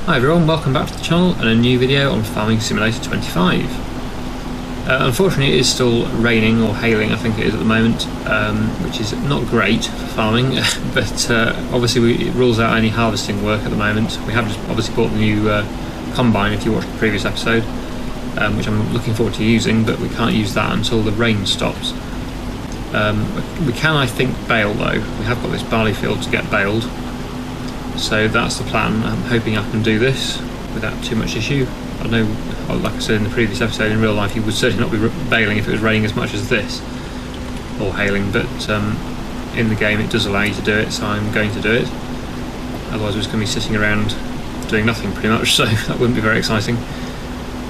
Hi everyone, welcome back to the channel and a new video on Farming Simulator 25. Unfortunately it is still raining, or hailing I think it is at the moment, which is not great for farming, but obviously it rules out any harvesting work at the moment. We have just obviously bought the new combine if you watched the previous episode, which I'm looking forward to using, but we can't use that until the rain stops. We can, I think, bale though. We have got this barley field to get baled. So that's the plan. I'm hoping I can do this without too much issue. I know, like I said in the previous episode, in real life you would certainly not be baling if it was raining as much as this, or hailing, but in the game it does allow you to do it, so I'm going to do it. Otherwise we're just going to be sitting around doing nothing pretty much, so that wouldn't be very exciting.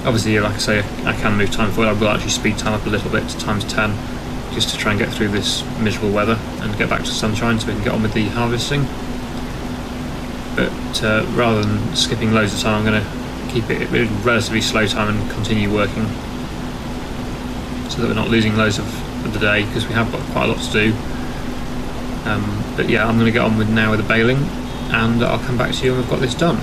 Obviously, like I say, I can move time forward. I will actually speed time up a little bit to ×10, just to try and get through this miserable weather and get back to sunshine so we can get on with the harvesting. But rather than skipping loads of time, I'm going to keep it relatively slow time and continue working, so that we're not losing loads of the day, because we have got quite a lot to do. But yeah, I'm going to get on with the baling, and I'll come back to you when we've got this done.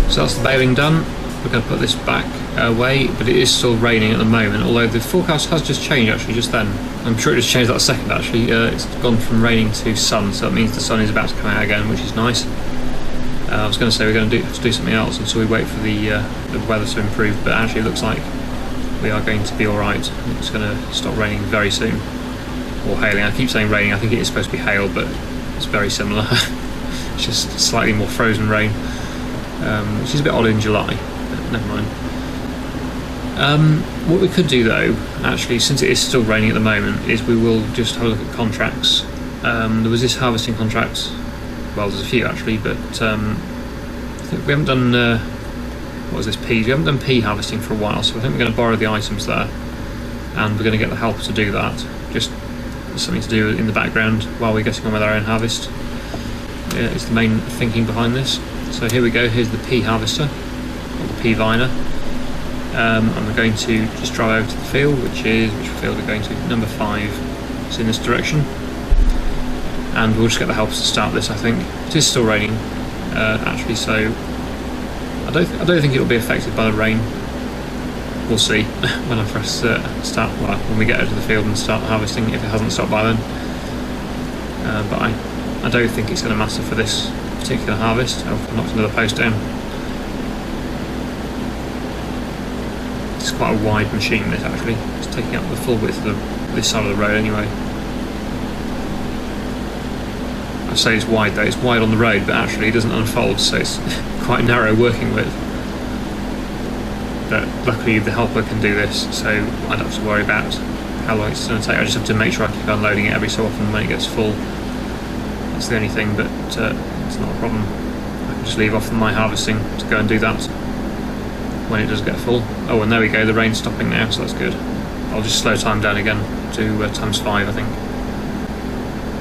So that's the baling done. We're going to put this back away, but it is still raining at the moment, although the forecast has just changed actually just then. I'm sure it just changed that second actually. It's gone from raining to sun, so that means the sun is about to come out again, which is nice. I was going to say we're going to have to do something else until we wait for the weather to improve, but actually it looks like we are going to be alright. It's going to stop raining very soon. Or hailing. I keep saying raining, I think it is supposed to be hail, but it's very similar. It's just slightly more frozen rain. Which is a bit odd in July, but never mind. What we could do though, actually, since it is still raining at the moment, is we will just have a look at contracts. There was this harvesting contract, well there's a few actually, but I think we haven't done, what was this, peas? We haven't done pea harvesting for a while, so I think we're going to borrow the items there, and we're going to get the helper to do that. Just something to do in the background while we're getting on with our own harvest. Yeah, it's the main thinking behind this. So here we go, here's the pea harvester, or the pea viner, and we're going to just drive over to the field, which field we're going to? Number 5, it's in this direction, and we'll just get the helpers to start this. I think it is still raining, actually, so I don't think it'll be affected by the rain. We'll see when I press start, well, when we get out to the field and start harvesting, if it hasn't stopped by then. But I don't think it's going to matter for this particular harvest. I've knocked another post down. It's quite a wide machine, this actually. It's taking up the full width of this side of the road anyway. I say it's wide though, it's wide on the road, but actually it doesn't unfold, so it's quite narrow working width. But luckily the helper can do this, so I don't have to worry about how long it's going to take. I just have to make sure I keep unloading it every so often when it gets full. That's the only thing, but it's not a problem. I can just leave off my harvesting to go and do that when it does get full. Oh, and there we go, the rain's stopping now, so that's good. I'll just slow time down again to ×5, I think.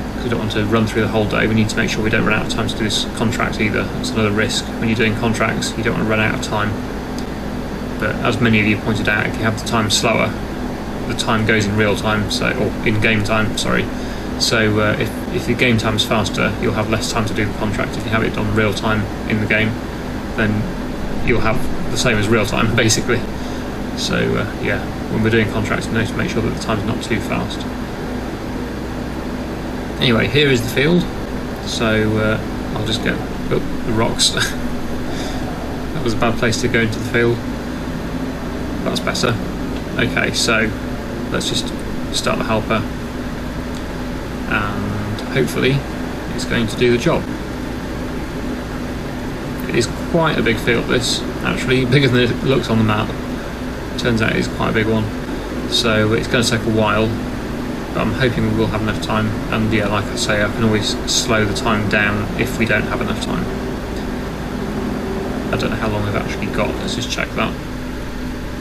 Because we don't want to run through the whole day. We need to make sure we don't run out of time to do this contract either. That's another risk. When you're doing contracts, you don't want to run out of time. But as many of you pointed out, if you have the time slower, the time goes in real time, or in game time, sorry. So if the game time is faster, you'll have less time to do the contract. If you have it done real time in the game, then you'll have the same as real time, basically. So yeah, when we're doing contracts, we need to make sure that the time's not too fast. Anyway, here is the field. So I'll just get the rocks. That was a bad place to go into the field. That's better. Okay, so let's just start the helper, and hopefully it's going to do the job. It is quite a big field, this, actually, bigger than it looks on the map. Turns out it's quite a big one, so it's going to take a while, but I'm hoping we will have enough time. And yeah, like I say, I can always slow the time down if we don't have enough time. I don't know how long we've actually got, let's just check that.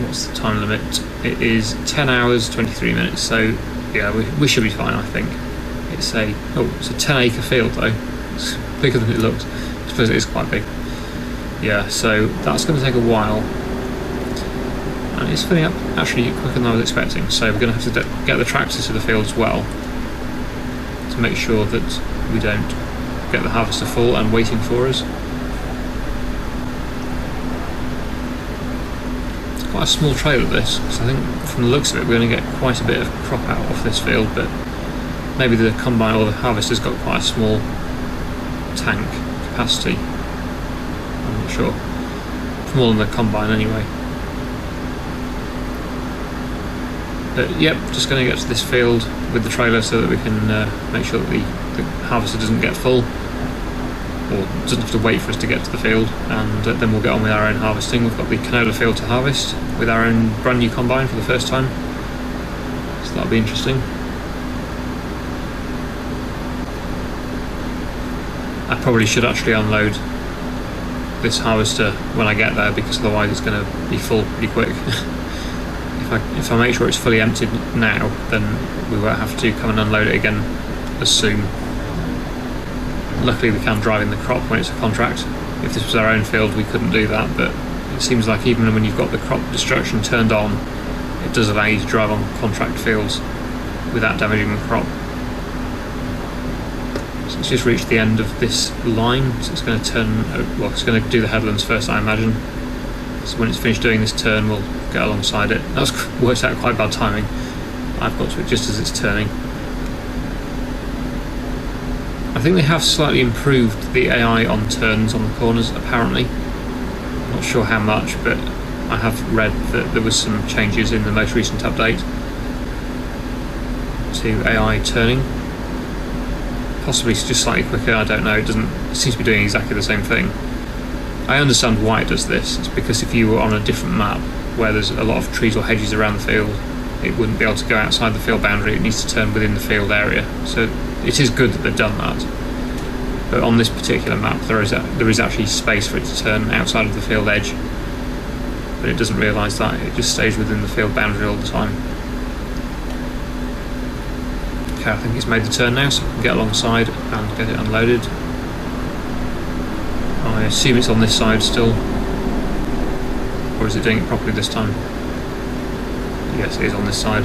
What's the time limit? It is 10 hours 23 minutes, so yeah, we should be fine, I think. It's a 10-acre field though. It's bigger than it looks. I suppose it is quite big. Yeah, so that's going to take a while, and it's filling up actually quicker than I was expecting. So we're going to have to get the tractors to the field as well to make sure that we don't get the harvester full and waiting for us. Quite a small trailer this, so I think from the looks of it we're going to get quite a bit of crop out off this field, but maybe the combine or the harvester's got quite a small tank capacity. I'm not sure. More than the combine anyway. But yep, just going to get to this field with the trailer so that we can make sure that the harvester doesn't get full, or doesn't have to wait for us to get to the field, and then we'll get on with our own harvesting. We've got the canola field to harvest with our own brand new combine for the first time, so that'll be interesting. I probably should actually unload this harvester when I get there, because otherwise it's going to be full pretty quick. If I make sure it's fully emptied now, then we won't have to come and unload it again as soon. Luckily we can drive in the crop when it's a contract. If this was our own field we couldn't do that, but it seems like even when you've got the crop destruction turned on, it does allow you to drive on contract fields without damaging the crop. So it's just reached the end of this line, so it's going to turn, well, it's going to do the headlands first, I imagine. So when it's finished doing this turn, we'll get alongside it. That's worked out quite bad timing. I've got to it just as it's turning. I think they have slightly improved the AI on turns on the corners, apparently. Not sure how much, but I have read that there was some changes in the most recent update to AI turning. Possibly just slightly quicker, I don't know. It seems to be doing exactly the same thing. I understand why it does this. It's because if you were on a different map where there's a lot of trees or hedges around the field, it wouldn't be able to go outside the field boundary. It needs to turn within the field area. So it is good that they've done that. But on this particular map there is actually space for it to turn outside of the field edge, but it doesn't realise that. It just stays within the field boundary all the time. Okay, I think it's made the turn now, so we can get alongside and get it unloaded. I assume it's on this side still, or is it doing it properly this time? Yes, it is on this side.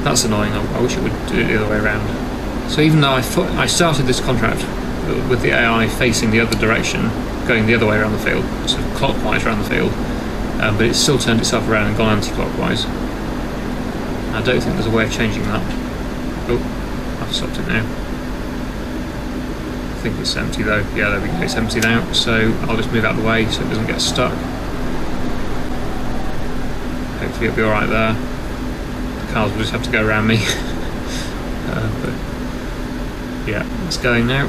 That's annoying. I wish it would do it the other way around. So even though I started this contract with the AI facing the other direction, going the other way around the field, sort of clockwise around the field, but it's still turned itself around and gone anti-clockwise. I don't think there's a way of changing that. Oh, I've stopped it now. I think it's empty though. Yeah, there we go, it's empty now, so I'll just move out of the way so it doesn't get stuck. Hopefully it'll be alright there. The cars will just have to go around me. But yeah, it's going now.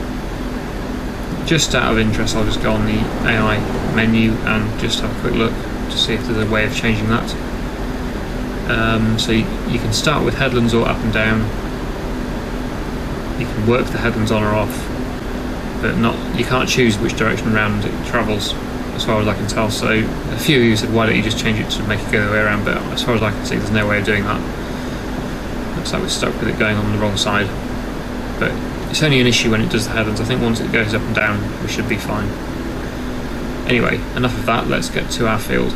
Just out of interest, I'll just go on the AI menu and just have a quick look to see if there's a way of changing that. So you can start with headlands or up and down. You can work the headlands on or off, but you can't choose which direction round it travels, as far as I can tell. So a few of you said, why don't you just change it to make it go the way around, but as far as I can see there's no way of doing that. Looks like we're stuck with it going on the wrong side, but it's only an issue when it does the headlands. I think once it goes up and down we should be fine. Anyway, enough of that, let's get to our field.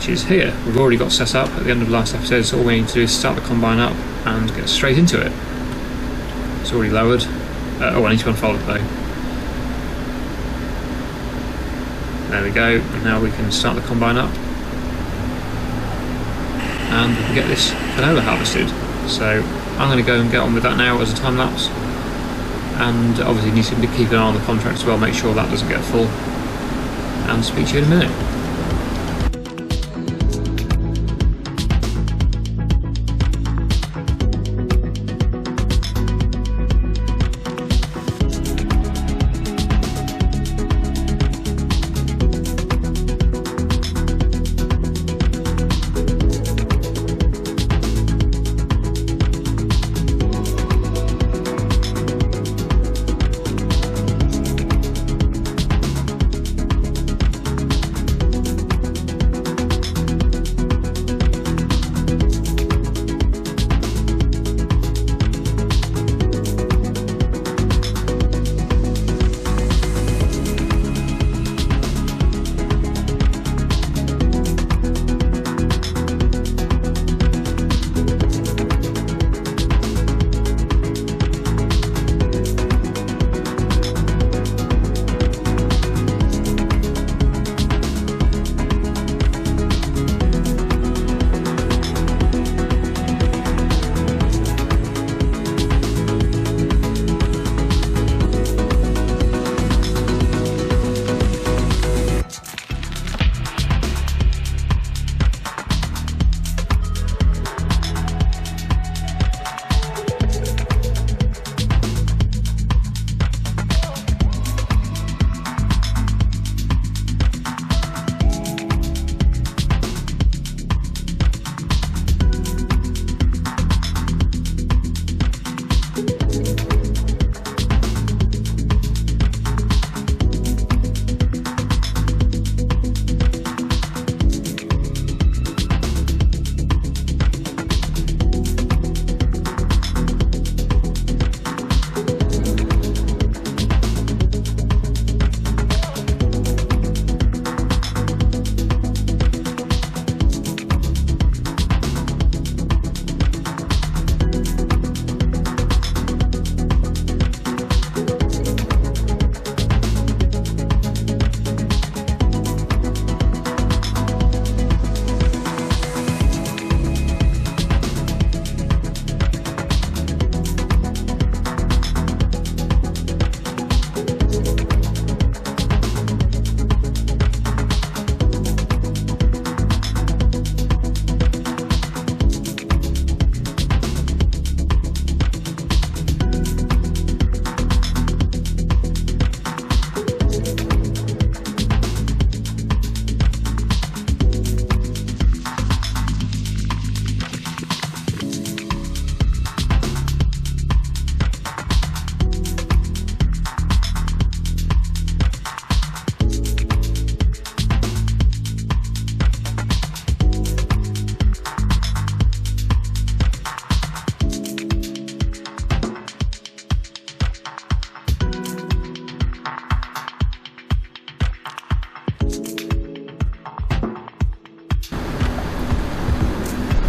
which is here. We've already got set up at the end of the last episode, so all we need to do is start the combine up and get straight into it. It's already lowered. I need to unfold it though. There we go, and now we can start the combine up and we can get this canola harvested. So I'm going to go and get on with that now as a time lapse, and obviously need to keep an eye on the contract as well, make sure that doesn't get full, and speak to you in a minute.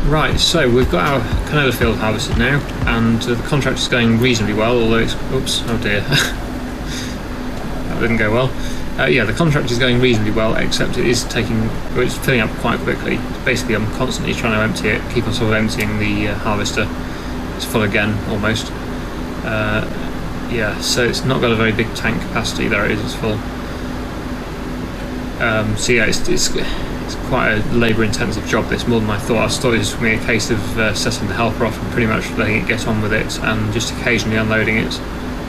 Right, so we've got our canola field harvested now, and the contract is going reasonably well, although it's... oops, oh dear. That didn't go well. Yeah, the contract is going reasonably well, except it is it's filling up quite quickly. Basically, I'm constantly trying to empty it, keep on sort of emptying the harvester. It's full again, almost. Yeah, so it's not got a very big tank capacity. There it is, it's full. So yeah, it's quite a labour-intensive job, this, more than I thought. I thought it was going to be a case of setting the helper off and pretty much letting it get on with it, and just occasionally unloading it,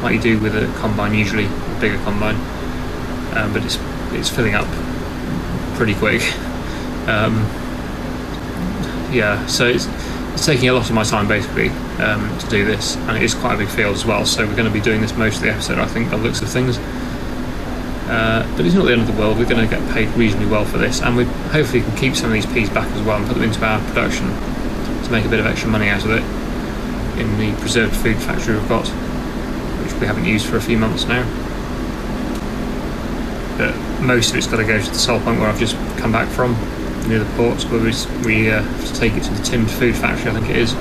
like you do with a combine usually, a bigger combine. But it's filling up pretty quick. Yeah, so it's taking a lot of my time basically to do this, and it is quite a big field as well, so we're going to be doing this most of the episode, I think, by the looks of things. But it's not the end of the world. We're going to get paid reasonably well for this, and we hopefully can keep some of these peas back as well and put them into our production to make a bit of extra money out of it in the preserved food factory we've got, which we haven't used for a few months now. But most of it's got to go to the sole point where I've just come back from, near the port where we have to take it to the tinned food factory, I think it is,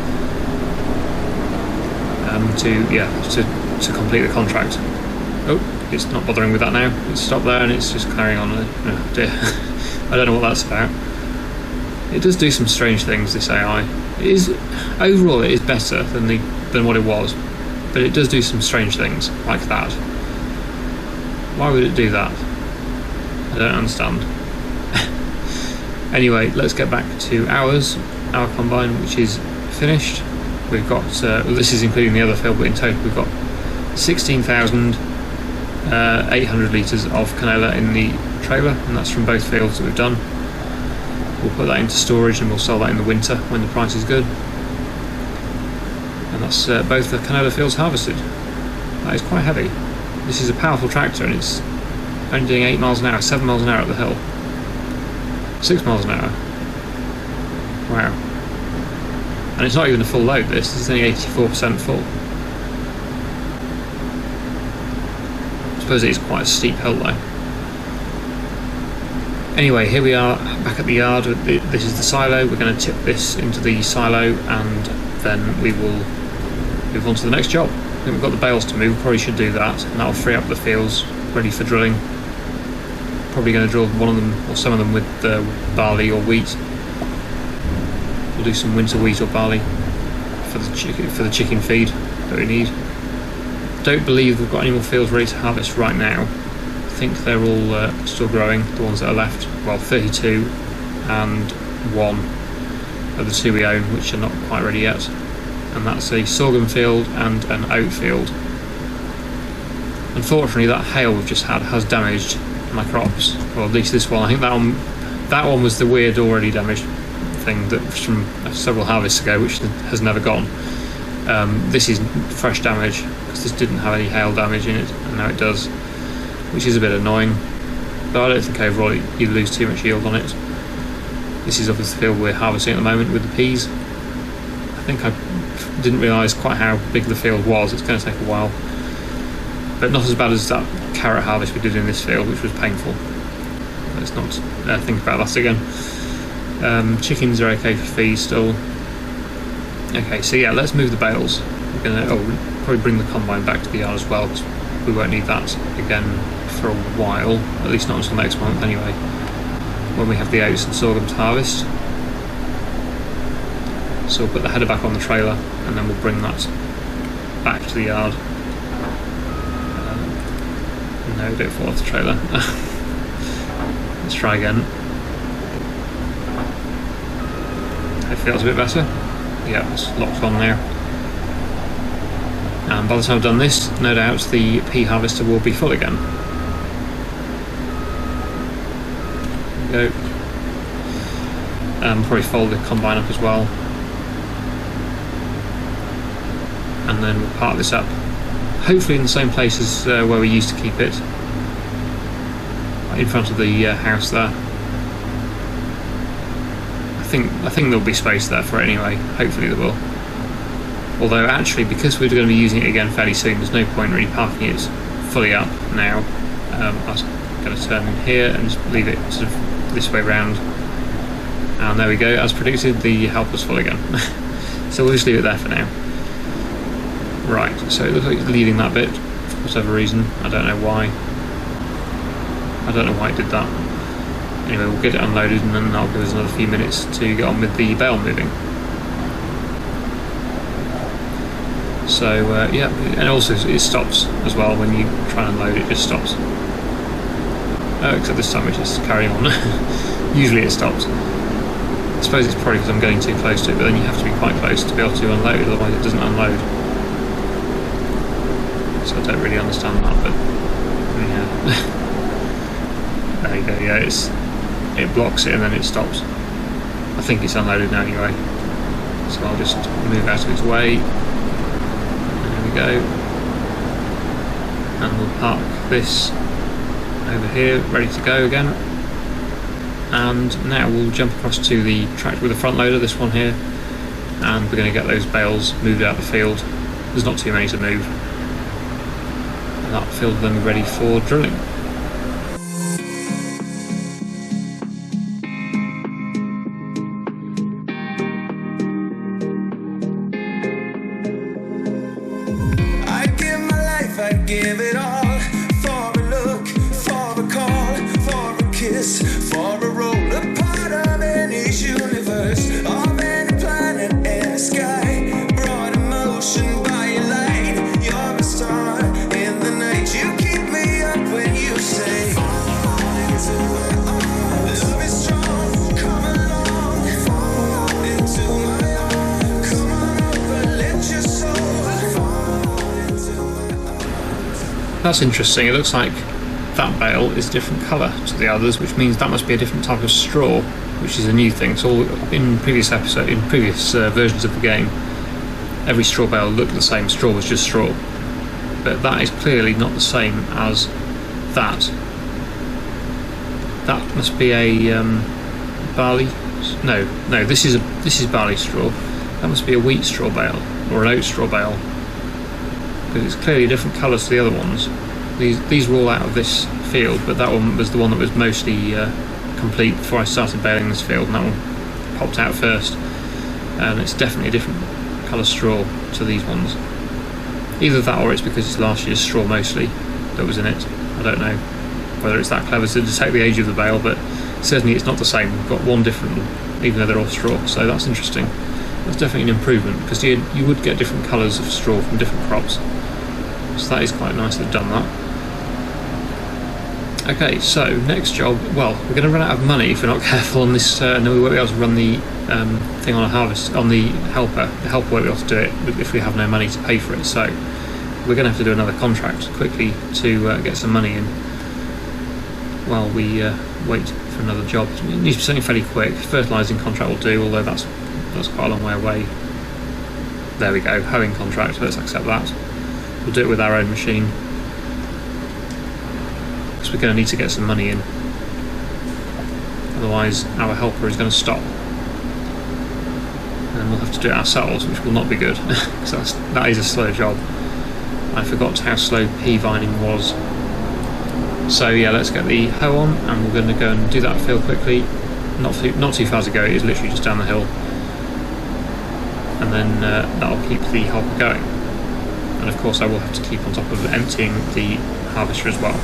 to complete the contract. Oh, it's not bothering with that now. It's stopped there and it's just carrying on. Oh dear. I don't know what that's about. It does do some strange things, this AI. Overall it is better than what it was, but it does do some strange things like that. Why would it do that? I don't understand. Anyway, let's get back to our combine, which is finished. We've got, this is including the other field, but in total we've got 16,800 litres of canola in the trailer, and that's from both fields that we've done. We'll put that into storage and we'll sell that in the winter when the price is good. And that's both the canola fields harvested. That is quite heavy. This is a powerful tractor and it's only doing 8 miles an hour, 7 miles an hour up the hill. 6 miles an hour. Wow. And it's not even a full load, this is only 84% full. I suppose it is quite a steep hill though. Anyway, here we are back at the yard. This is the silo. We're going to tip this into the silo and then we will move on to the next job. I think we've got the bales to move, probably should do that, and that'll free up the fields ready for drilling. Probably going to drill one of them or some of them with barley or wheat. We'll do some winter wheat or barley for the chicken feed that we need. Don't believe we've got any more fields ready to harvest right now. I think they're all still growing, the ones that are left. Well, 32 and 1 of the 2 we own, which are not quite ready yet. And that's a sorghum field and an oat field. Unfortunately, that hail we've just had has damaged my crops. Well, at least this one. I think that one was the weird already damaged thing that was from several harvests ago, which has never gone. This is fresh damage because this didn't have any hail damage in it, and now it does, which is a bit annoying. But I don't think overall you lose too much yield on it. This is obviously the field we're harvesting at the moment with the peas. I think I didn't realise quite how big the field was. It's going to take a while, but not as bad as that carrot harvest we did in this field, which was painful. Let's not think about that again. Chickens are okay for feed still. Okay, so yeah, let's move the bales. We're gonna we'll probably bring the combine back to the yard as well, because we won't need that again for a while, at least not until next month anyway, when we have the oats and sorghum to harvest. So we'll put the header back on the trailer and then we'll bring that back to the yard. No, don't fall off the trailer. Let's try again. Hopefully that's a bit better. Yeah, it's locked on there. And by the time I've done this, no doubt the pea harvester will be full again. There we go. Probably fold the combine up as well. And then we'll park this up, hopefully in the same place as where we used to keep it, in front of the house there. I think there'll be space there for it anyway. Hopefully there will. Although actually, because we're going to be using it again fairly soon, there's no point really parking it fully up now. I was going to turn in here and just leave it sort of this way round. And there we go. As predicted, the helper's full again. So we'll just leave it there for now. Right, so it looks like it's leading that bit for whatever reason. I don't know why. I don't know why it did that. Anyway, we'll get it unloaded and then that'll give us another few minutes to get on with the bale moving. So yeah, and also it stops as well when you try and unload, it just stops. Except this time it's just carrying on. Usually it stops. I suppose it's probably because I'm getting too close to it, but then you have to be quite close to be able to unload, otherwise it doesn't unload. So I don't really understand that, but yeah. There you go, yeah, it blocks it and then it stops. I think it's unloaded now anyway. So I'll just move out of its way. There we go. And we'll park this over here, ready to go again. And now we'll jump across to the tractor with the front loader, this one here, and we're going to get those bales moved out of the field. There's not too many to move. And that field will then be ready for drilling. give it all for a look, for a call, for a kiss, for a roll, a part of any universe, of any planet in the sky. Brought emotion by your light. You're a star in the night. You keep me up when you say, fall into my arms. Love is strong. Come along. Fall into my arms. Come on over. Let your soul fall into my arms. That's interesting. It looks like that bale is a different colour to the others, which means that must be a different type of straw, which is a new thing. So in previous versions of the game, every straw bale looked the same. Straw was just straw, but that is clearly not the same as that. That must be a barley. No, this is barley straw. That must be a wheat straw bale or an oat straw bale, because it's clearly different colours to the other ones. These were all out of this field, but that one was the one that was mostly complete before I started baling this field, and that one popped out first. And it's definitely a different colour straw to these ones. Either that, or it's because it's last year's straw mostly that was in it. I don't know whether it's that clever to detect the age of the bale, but certainly it's not the same. We've got one different, even though they're all straw. So that's interesting. That's definitely an improvement, because you would get different colours of straw from different crops. So that is quite nice they've done that. Okay, so next job. Well, we're going to run out of money if we're not careful on this, and then we won't be able to run the thing on a harvest on the helper. The helper won't be able to do it if we have no money to pay for it. So we're going to have to do another contract quickly to get some money in while we wait for another job. It needs to be something fairly quick. Fertilising contract will do, although that's quite a long way away. There we go, hoeing contract. Let's accept that. We'll do it with our own machine, because we're going to need to get some money in. Otherwise, our helper is going to stop, and we'll have to do it ourselves, which will not be good, because that is a slow job. I forgot how slow pea vining was. So yeah, let's get the hoe on, and we're going to go and do that field quickly. Not too far to go. It is literally just down the hill, and then that'll keep the helper going. And of course, I will have to keep on top of emptying the harvester as well.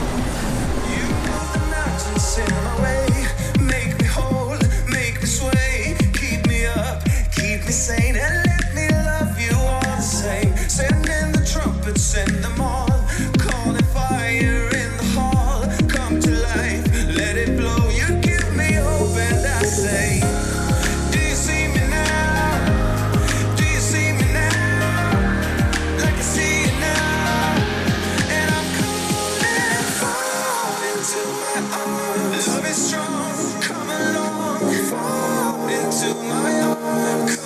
Sane and let me love you all the same. Send in the trumpets, send them all. Calling fire in the hall. Come to life, let it blow. You give me hope and I say, do you see me now? Do you see me now? Like I see you now. And I'm calling, fall into my arms. Love is strong, come along. Fall into my arms.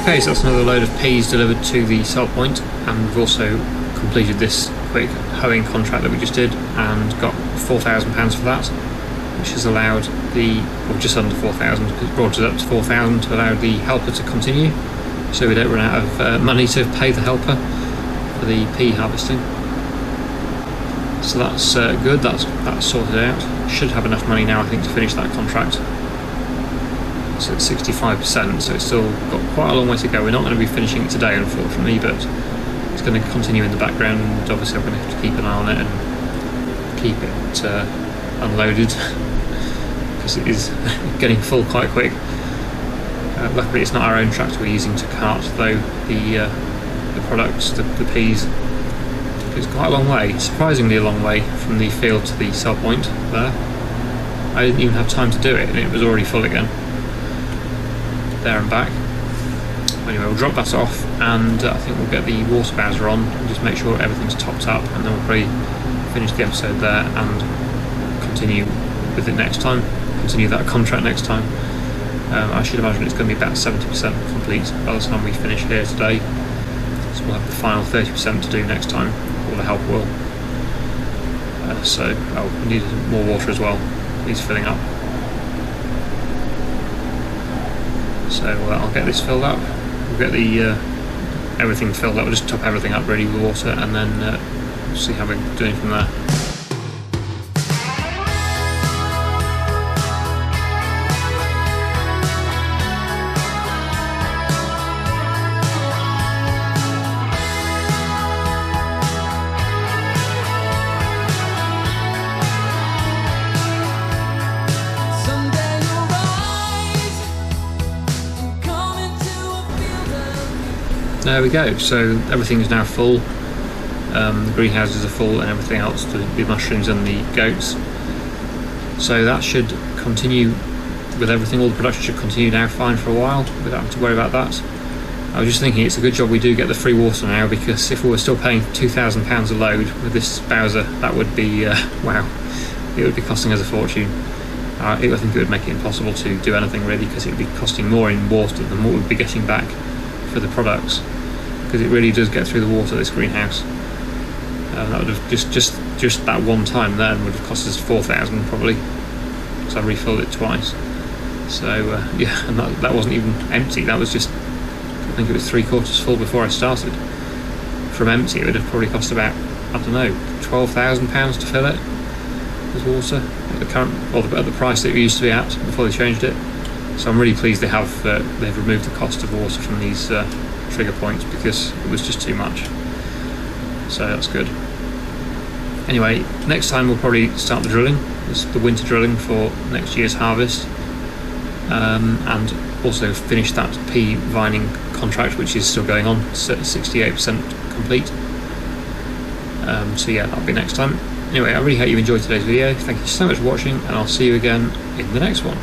Okay, so that's another load of peas delivered to the sell point, and we've also completed this quick hoeing contract that we just did and got £4,000 for that, which has allowed or just under 4,000, because it brought it up to 4,000 to allow the helper to continue, so we don't run out of money to pay the helper for the pea harvesting. So that's good, that's sorted out. Should have enough money now, I think, to finish that contract. It's at 65%, so it's still got quite a long way to go. We're not going to be finishing it today, unfortunately, but it's going to continue in the background, and obviously I'm going to have to keep an eye on it and keep it unloaded, because it is getting full quite quick. Luckily it's not our own tractor we're using to cart though the products, the peas. It's quite a long way, surprisingly a long way from the field to the sell point there. I didn't even have time to do it and it was already full again. There and back. Anyway, we'll drop that off and I think we'll get the water bowser on and just make sure everything's topped up, and then we'll probably finish the episode there and continue with it next time, continue that contract next time. I should imagine it's going to be about 70% complete by the time we finish here today, so we'll have the final 30% to do next time, or the help will. We need more water as well, needs filling up. So I'll get this filled up, we'll get the everything filled up, we'll just top everything up ready with water, and then see how we're doing from there. There we go, so everything is now full. The greenhouses are full and everything else, the mushrooms and the goats. So that should continue with everything, all the production should continue now fine for a while without having to worry about that. I was just thinking it's a good job we do get the free water now, because if we were still paying £2,000 a load with this bowser, that would be, wow, it would be costing us a fortune. I think it would make it impossible to do anything really, because it would be costing more in water than what we'd be getting back for the products, because it really does get through the water, this greenhouse. That would have just that one time then would have cost us 4,000 probably, because I refilled it twice. So yeah, and that wasn't even empty, that was just, I think it was 3/4 full before I started. From empty it would have probably cost about, I don't know, £12,000 to fill it with water at the current, or at the price that it used to be at before they changed it. So I'm really pleased they've removed the cost of water from these trigger points, because it was just too much. So that's good. Anyway, next time we'll probably start the drilling. It's the winter drilling for next year's harvest, and also finish that pea vining contract, which is still going on, 68% complete. So yeah, that'll be next time. Anyway, I really hope you enjoyed today's video. Thank you so much for watching, and I'll see you again in the next one.